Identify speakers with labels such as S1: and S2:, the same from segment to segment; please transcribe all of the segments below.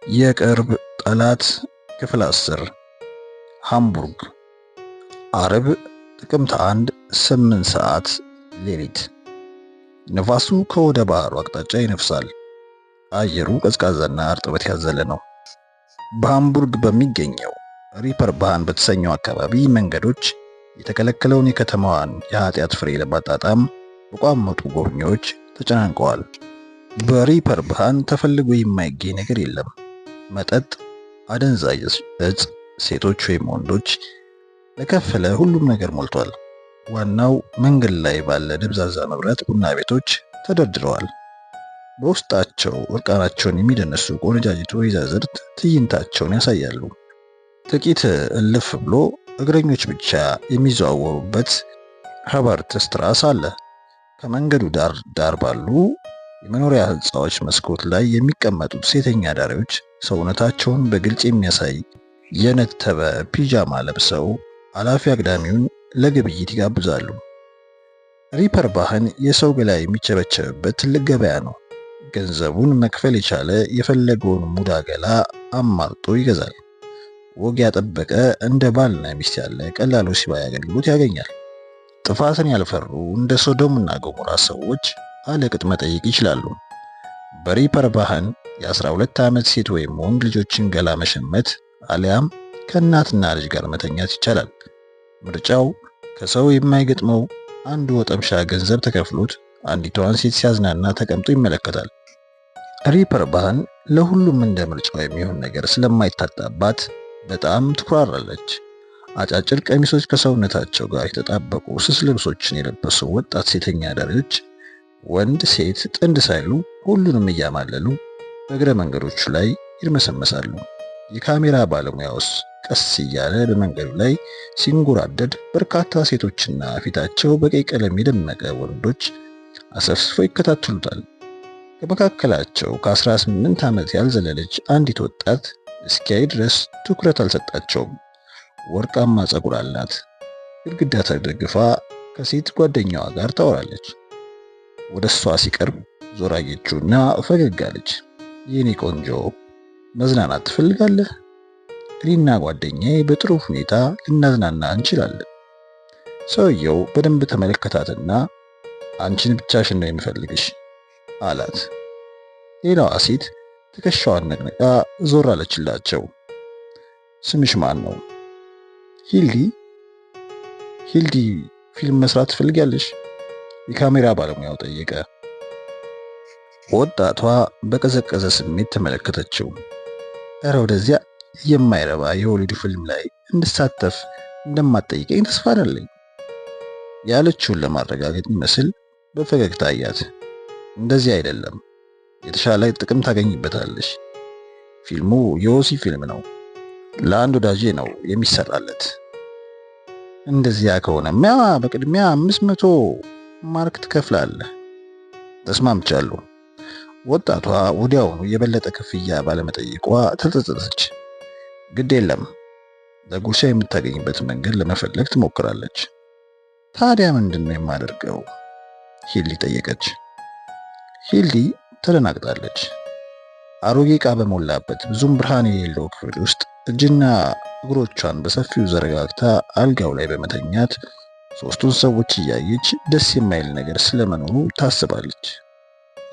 S1: የቅርብ ጠላት ክፍል 10 ሃምቡርግ አርብ ጥቅምት 1 8 ሰዓት ሌሊት። ነፋሱ ከወደ ባህሩ አቅጣጫ ይነፍሳል። አየሩ ቀዝቃዛና እርጥበት ያዘለ ነው። በሃምቡርግ በሚገኘው ሪፐር ባሃን በተሰኘው አካባቢ መንገዶች የተከለከለውን የከተማዋን የኃጢአት ፍሬ ለማጣጣም በቋመጡ ጎብኚዎች ተጨናንቀዋል። በሪፐር ባሃን ተፈልጎ የማይገኝ ነገር የለም። መጠጥ፣ አደንዛዥ እጽ፣ ሴቶች ወይም ወንዶች፣ ለከፈለ ሁሉም ነገር ሞልቷል። ዋናው መንገድ ላይ ባለ ደብዛዛ መብራት ቡና ቤቶች ተደርድረዋል። በውስጣቸው እርቃናቸውን የሚደነሱ ቆነጃጅት ወይዛዝርት ትዕይንታቸውን ያሳያሉ። ጥቂት እልፍ ብሎ እግረኞች ብቻ የሚዘዋወሩበት ሀበርት ስትራስ አለ። ከመንገዱ ዳር ባሉ የመኖሪያ ህንፃዎች መስኮት ላይ የሚቀመጡት ሴተኛ አዳሪዎች ሰውነታቸውን በግልጽ የሚያሳይ የነተበ ፒጃማ ለብሰው አላፊ አግዳሚውን ለግብይት ይጋብዛሉ። ሪፐር ባሃን የሰው ገላ የሚቸበቸብበት ትልቅ ገበያ ነው። ገንዘቡን መክፈል የቻለ የፈለገውን ሙዳ ገላ አማርጦ ይገዛል። ወግ ያጠበቀ እንደ ባልና ሚስት ያለ ቀላል ወሲባዊ አገልግሎት ያገኛል። ጥፋትን ያልፈሩ እንደ ሶዶምና ገሞራ ሰዎች አለቅጥ መጠየቅ ይችላሉ። በሪፐር ባሃን የ12 ዓመት ሴት ወይም ወንድ ልጆችን ገላ መሸመት አሊያም ከእናትና ልጅ ጋር መተኛት ይቻላል። ምርጫው ከሰው የማይገጥመው አንዱ ወጠምሻ ገንዘብ ተከፍሎት አንዲቷን ሴት ሲያዝናና ተቀምጦ ይመለከታል። ሪፐር ባሃን ለሁሉም እንደ ምርጫው የሚሆን ነገር ስለማይታጣባት በጣም ትኩራራለች። አጫጭር ቀሚሶች ከሰውነታቸው ጋር የተጣበቁ ስስ ልብሶችን የለበሱ ወጣት ሴተኛ አዳሪዎች ወንድ ሴት ጥንድ ሳይሉ ሁሉንም እያማለሉ በእግረ መንገዶቹ ላይ ይርመሰመሳሉ። የካሜራ ባለሙያውስ ቀስ እያለ በመንገዱ ላይ ሲንጎራደድ በርካታ ሴቶችና ፊታቸው በቀይ ቀለም የደመቀ ወንዶች አሰፍስፈው ይከታተሉታል። ከመካከላቸው ከ18 ዓመት ያልዘለለች አንዲት ወጣት እስኪያይ ድረስ ትኩረት አልሰጣቸውም። ወርቃማ ፀጉር አላት። ግድግዳ ተደግፋ ከሴት ጓደኛዋ ጋር ታወራለች። ወደ እሷ ሲቀርብ ዞር አየችውና ፈገግ አለች። የኔ ቆንጆ መዝናናት ትፈልጋለህ? እኔና ጓደኛዬ በጥሩ ሁኔታ ልናዝናና እንችላለን። ሰውየው በደንብ ተመለከታትና አንቺን ብቻሽን ነው የሚፈልግሽ አላት። ሌላዋ ሴት ትከሻዋን ነቅንቃ ዞር አለችላቸው። ስምሽ ማን ነው? ሂልዲ ፊልም መስራት ትፈልጊያለሽ? የካሜራ ባለሙያው ጠየቀ። ወጣቷ በቀዘቀዘ ስሜት ተመለከተችው። እረ ወደዚያ የማይረባ የሆሊውድ ፊልም ላይ እንድሳተፍ እንደማትጠይቀኝ ተስፋ አለኝ ያለችውን ለማረጋገጥ ይመስል በፈገግታ አያት። እንደዚህ አይደለም፣ የተሻለ ጥቅም ታገኝበታለሽ። ፊልሙ የወሲብ ፊልም ነው። ለአንድ ወዳጄ ነው የሚሰራለት። እንደዚያ ከሆነማ በቅድሚያ 500 ማርክ ትከፍላለህ። ተስማምቻለሁ። ወጣቷ ወዲያውኑ የበለጠ ክፍያ ባለመጠየቋ ተጸጸተች። ግድ የለም፣ ለጉርሻ የምታገኝበት መንገድ ለመፈለግ ትሞክራለች። ታዲያ ምንድነው የማደርገው? ሂልዲ ጠየቀች። ሂልዲ ተደናግጣለች። አሮጌ ዕቃ በሞላበት ብዙም ብርሃን የሌለው ክፍል ውስጥ እጅና እግሮቿን በሰፊው ዘረጋግታ አልጋው ላይ በመተኛት ሶስቱን ሰዎች እያየች ደስ የማይል ነገር ስለመኖሩ ታስባለች።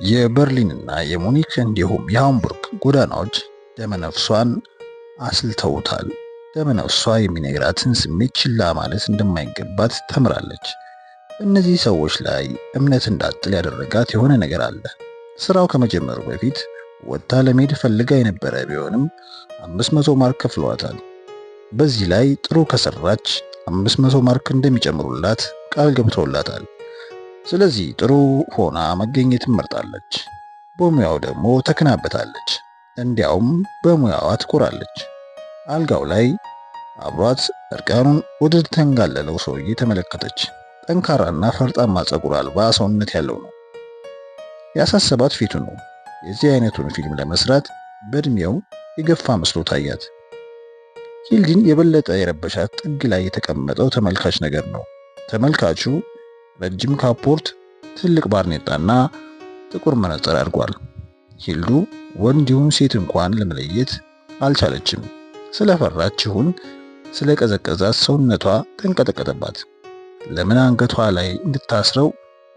S1: የበርሊንና የሙኒክ እንዲሁም የሃምቡርግ ጎዳናዎች ደመነፍሷን አስልተውታል። ደመነፍሷ የሚነግራትን ስሜት ችላ ማለት እንደማይገባት ተምራለች። በእነዚህ ሰዎች ላይ እምነት እንዳጥል ያደረጋት የሆነ ነገር አለ። ስራው ከመጀመሩ በፊት ወጥታ ለመሄድ ፈልጋ የነበረ ቢሆንም 500 ማርክ ከፍለዋታል። በዚህ ላይ ጥሩ ከሰራች 500 ማርክ እንደሚጨምሩላት ቃል ገብተውላታል። ስለዚህ ጥሩ ሆና መገኘት መርጣለች። በሙያው ደግሞ ተክናበታለች። እንዲያውም በሙያዋ ትኮራለች። አልጋው ላይ አብሯት እርቃኑን ወደ ተንጋለለው ሰውዬ ተመለከተች። ጠንካራና ፈርጣማ ፀጉር አልባ ሰውነት ያለው ነው። ያሳሰባት ፊቱ ነው። የዚህ አይነቱን ፊልም ለመስራት በእድሜው የገፋ መስሎ ታያት። ሂልዲን የበለጠ የረበሻት ጥግ ላይ የተቀመጠው ተመልካች ነገር ነው። ተመልካቹ ረጅም ካፖርት፣ ትልቅ ባርኔጣና ጥቁር መነጽር አድርጓል። ሂልዱ ወንድ ይሁን ሴት እንኳን ለመለየት አልቻለችም። ስለፈራች ይሁን ስለቀዘቀዛት ሰውነቷ ተንቀጠቀጠባት። ለምን አንገቷ ላይ እንድታስረው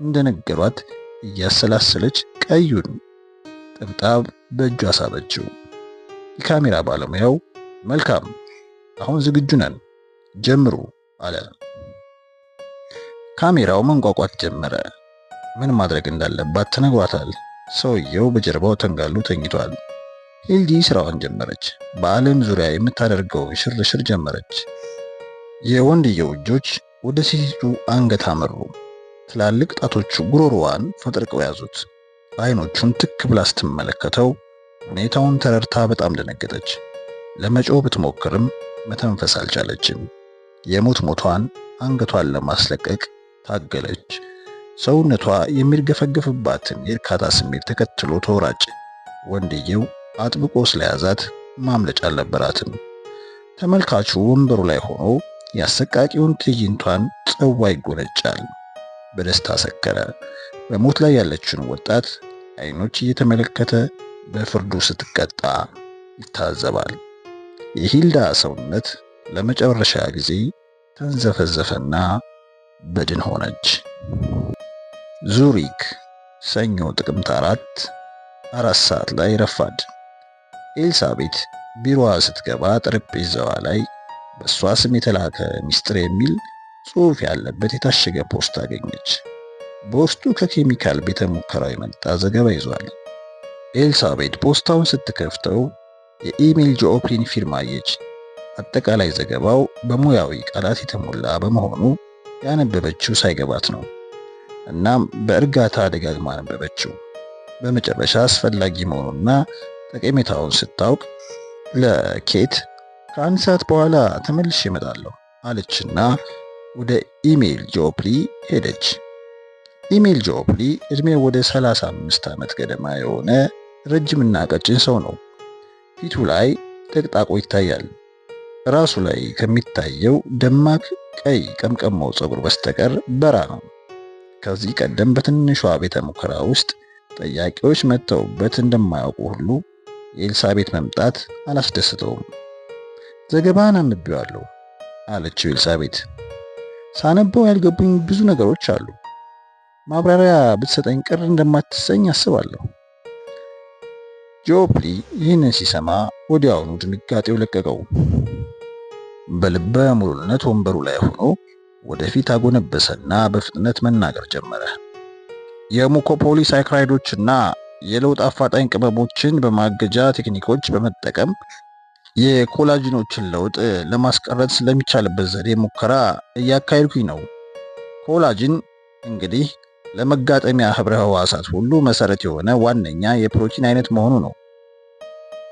S1: እንደነገሯት እያሰላሰለች ቀዩን ጥብጣብ በእጇ ሳበችው። የካሜራ ባለሙያው መልካም፣ አሁን ዝግጁ ነን፣ ጀምሩ አለ። ካሜራው መንቋቋት ጀመረ። ምን ማድረግ እንዳለባት ተነግሯታል። ሰውየው በጀርባው ተንጋሎ ተኝቷል። ሂልዲ ስራዋን ጀመረች። በዓለም ዙሪያ የምታደርገውን ሽርሽር ጀመረች። የወንድየው እጆች ወደ ሴቲቱ አንገት አመሩ። ትላልቅ ጣቶቹ ጉሮሮዋን ፈጥርቀው ያዙት። አይኖቹን ትክ ብላ ስትመለከተው ሁኔታውን ተረድታ በጣም ደነገጠች። ለመጮህ ብትሞክርም መተንፈስ አልቻለችም። የሞት ሞቷን አንገቷን ለማስለቀቅ ታገለች። ሰውነቷ የሚርገፈገፍባትን የእርካታ ስሜት ተከትሎ ተወራጭ። ወንድየው አጥብቆ ስለያዛት ማምለጫ አልነበራትም። ተመልካቹ ወንበሩ ላይ ሆኖ ያሰቃቂውን ትዕይንቷን ጽዋ ይጎነጫል። በደስታ ሰከረ። በሞት ላይ ያለችውን ወጣት አይኖች እየተመለከተ በፍርዱ ስትቀጣ ይታዘባል። የሂልዳ ሰውነት ለመጨረሻ ጊዜ ተንዘፈዘፈና በድን ሆነች። ዙሪክ ሰኞ ጥቅምት 4 ሰዓት ላይ ረፋድ። ኤልሳቤት ቢሮዋ ስትገባ ጠረጴዛዋ ላይ በእሷ ስም የተላከ ሚስጥር የሚል ጽሑፍ ያለበት የታሸገ ፖስታ አገኘች። በውስጡ ከኬሚካል ቤተ ሙከራ የመጣ ዘገባ ይዟል። ኤልሳቤት ፖስታውን ስትከፍተው የኢሜል ጆኦፕሊን ፊርማ አየች። አጠቃላይ ዘገባው በሙያዊ ቃላት የተሞላ በመሆኑ ያነበበችው ሳይገባት ነው። እናም በእርጋታ ደጋግማ አነበበችው። በመጨረሻ አስፈላጊ መሆኑንና ጠቀሜታውን ስታውቅ ለኬት ከአንድ ሰዓት በኋላ ተመልሼ እመጣለሁ አለችና ወደ ኢሜል ጆፕሊ ሄደች። ኢሜል ጆፕሊ እድሜው ወደ 35 ዓመት ገደማ የሆነ ረጅምና ቀጭን ሰው ነው። ፊቱ ላይ ጠቅጣቆ ይታያል። ራሱ ላይ ከሚታየው ደማቅ ቀይ ቀምቀማው ፀጉር በስተቀር በራ ነው። ከዚህ ቀደም በትንሿ ቤተ ሙከራ ውስጥ ጠያቂዎች መጥተውበት እንደማያውቁ ሁሉ የኤልሳቤት መምጣት አላስደስተውም። ዘገባን አንብቤዋለሁ አለችው ኤልሳቤት። ሳነበው ያልገቡኝ ብዙ ነገሮች አሉ። ማብራሪያ ብትሰጠኝ ቅር እንደማትሰኝ አስባለሁ። ጆፕሊ ይህንን ሲሰማ ወዲያውኑ ድንጋጤው ለቀቀው። በልበ ሙሉነት ወንበሩ ላይ ሆኖ ወደፊት አጎነበሰና በፍጥነት መናገር ጀመረ። የሙኮፖሊ ሳይክራይዶችና የለውጥ አፋጣኝ ቅመሞችን በማገጃ ቴክኒኮች በመጠቀም የኮላጅኖችን ለውጥ ለማስቀረት ስለሚቻልበት ዘዴ ሙከራ እያካሄድኩኝ ነው። ኮላጅን እንግዲህ ለመጋጠሚያ ህብረ ህዋሳት ሁሉ መሰረት የሆነ ዋነኛ የፕሮቲን አይነት መሆኑ ነው።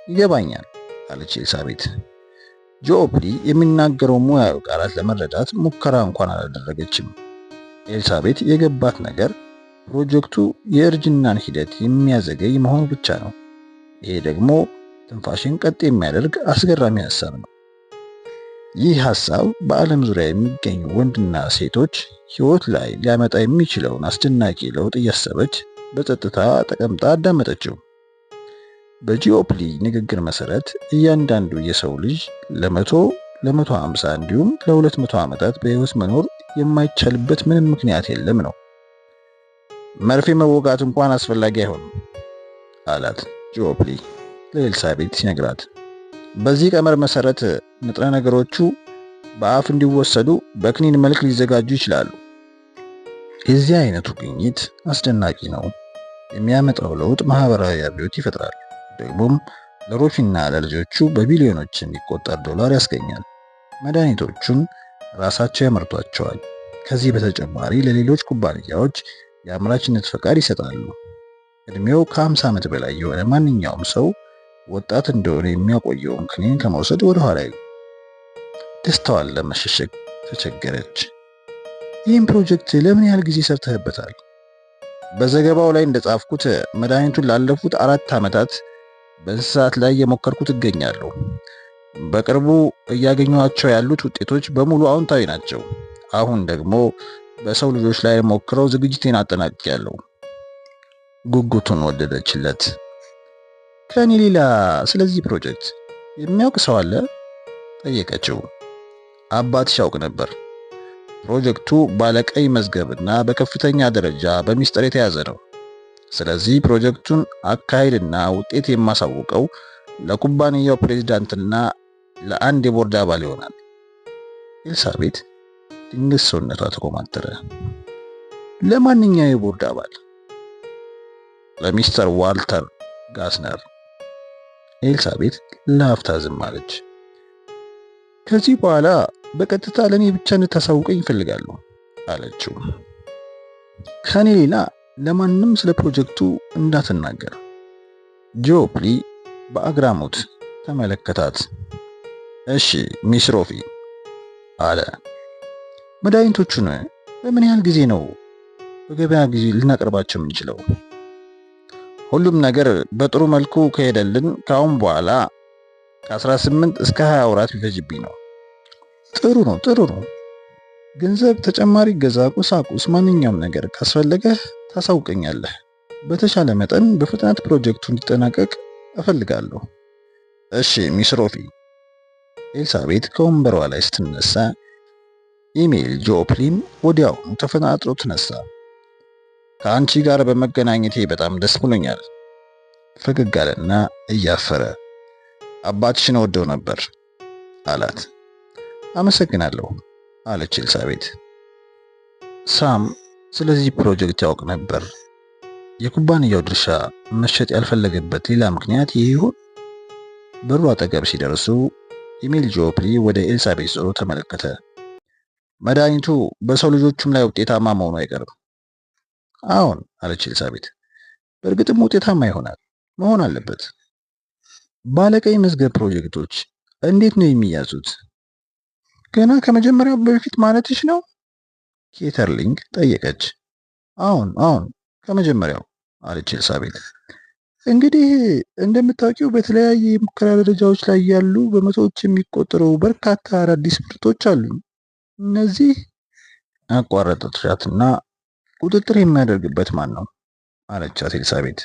S1: ይገባኛል አለች ኤልሳቤት። ጆፕሊ የሚናገረው ሙያዊ ቃላት ለመረዳት ሙከራ እንኳን አላደረገችም። ኤልሳቤት የገባት ነገር ፕሮጀክቱ የእርጅናን ሂደት የሚያዘገይ መሆኑ ብቻ ነው። ይሄ ደግሞ ትንፋሽን ቀጥ የሚያደርግ አስገራሚ ሐሳብ ነው። ይህ ሐሳብ በዓለም ዙሪያ የሚገኙ ወንድና ሴቶች ህይወት ላይ ሊያመጣ የሚችለውን አስደናቂ ለውጥ እያሰበች በጸጥታ ተቀምጣ አዳመጠችው። በጂኦፕሊ ንግግር መሰረት እያንዳንዱ የሰው ልጅ ለ150 እንዲሁም ለ200 ዓመታት በህይወት መኖር የማይቻልበት ምንም ምክንያት የለም ነው። መርፌ መወጋት እንኳን አስፈላጊ አይሆንም አላት ጂኦፕሊ ለኤልሳቤት ሲነግራት። በዚህ ቀመር መሰረት ንጥረ ነገሮቹ በአፍ እንዲወሰዱ በክኒን መልክ ሊዘጋጁ ይችላሉ። የዚህ አይነቱ ግኝት አስደናቂ ነው። የሚያመጣው ለውጥ ማህበራዊ አብዮት ይፈጥራል። ደግሞም ለሮፊና ለልጆቹ በቢሊዮኖች የሚቆጠር ዶላር ያስገኛል። መድኃኒቶቹን ራሳቸው ያመርቷቸዋል። ከዚህ በተጨማሪ ለሌሎች ኩባንያዎች የአምራችነት ፈቃድ ይሰጣሉ። እድሜው ከ50 ዓመት በላይ የሆነ ማንኛውም ሰው ወጣት እንደሆነ የሚያቆየውን ክኒን ከመውሰድ ወደ ኋላ አይልም። ደስታዋን ለመሸሸግ ተቸገረች። ይህን ፕሮጀክት ለምን ያህል ጊዜ ሰርተህበታል? በዘገባው ላይ እንደጻፍኩት መድኃኒቱን ላለፉት 4 ዓመታት በእንስሳት ላይ የሞከርኩት እገኛለሁ። በቅርቡ እያገኘኋቸው ያሉት ውጤቶች በሙሉ አዎንታዊ ናቸው። አሁን ደግሞ በሰው ልጆች ላይ ሞክረው ዝግጅቴን አጠናቅቄያለሁ። ጉጉቱን ወደደችለት። ከኔ ሌላ ስለዚህ ፕሮጀክት የሚያውቅ ሰው አለ? ጠየቀችው። አባትሽ ያውቅ ነበር። ፕሮጀክቱ ባለቀይ መዝገብና በከፍተኛ ደረጃ በሚስጥር የተያዘ ነው። ስለዚህ ፕሮጀክቱን አካሄድና ውጤት የማሳውቀው ለኩባንያው ፕሬዝዳንትና ለአንድ የቦርድ አባል ይሆናል። ኤልሳቤት ድንገት ሰውነቷ ተኮማተረ። ለማንኛው የቦርድ አባል? ለሚስተር ዋልተር ጋስነር። ኤልሳቤት ለአፍታ ዝም አለች። ከዚህ በኋላ በቀጥታ ለኔ ብቻ እንድታሳውቀኝ ይፈልጋሉ አለችው። ከኔ ሌላ ለማንም ስለ ፕሮጀክቱ እንዳትናገር። ጆፕሊ በአግራሞት ተመለከታት። እሺ ሚስ ሮፊ አለ። መድኃኒቶቹን በምን ያህል ጊዜ ነው በገበያ ጊዜ ልናቀርባቸው የምንችለው? ሁሉም ነገር በጥሩ መልኩ ከሄደልን ከአሁን በኋላ ከ18 እስከ 20 ወራት ቢፈጅብኝ ነው። ጥሩ ነው። ገንዘብ፣ ተጨማሪ ገዛ፣ ቁሳቁስ፣ ማንኛውም ነገር ካስፈለገህ ታሳውቀኛለህ። በተሻለ መጠን በፍጥነት ፕሮጀክቱ እንዲጠናቀቅ እፈልጋለሁ። እሺ ሚስ ሮፊ። ኤልሳቤት ከወንበሯ ላይ ስትነሳ ኢሜል ጆፕሊን ወዲያውኑ ተፈናጥሮ ተነሳ። ከአንቺ ጋር በመገናኘቴ በጣም ደስ ብሎኛል። ፈገግ አለና እያፈረ አባትሽን ወደው ነበር አላት። አመሰግናለሁ አለች ኤልሳቤት። ሳም ስለዚህ ፕሮጀክት ያውቅ ነበር። የኩባንያው ድርሻ መሸጥ ያልፈለገበት ሌላ ምክንያት ይህ ይሆን? በሩ አጠገብ ሲደርሱ ኢሜል ጆፕሊ ወደ ኤልሳቤት ዞሮ ተመለከተ። መድኃኒቱ በሰው ልጆቹም ላይ ውጤታማ መሆኑ አይቀርም። አዎን አለች ኤልሳቤት። በእርግጥም ውጤታማ መሆን አለበት። ባለቀይ መዝገብ ፕሮጀክቶች እንዴት ነው የሚያዙት? ገና ከመጀመሪያው በፊት ማለትሽ ነው? ኬተርሊንግ ጠየቀች። አዎን ከመጀመሪያው አለች ኤልሳቤት። እንግዲህ እንደምታውቂው በተለያየ የሙከራ ደረጃዎች ላይ ያሉ በመቶዎች የሚቆጠሩ በርካታ አዳዲስ ምርቶች አሉ። እነዚህ አቋረጠቻትና ቁጥጥር የሚያደርግበት ማን ነው? አለቻት ኤልሳቤት።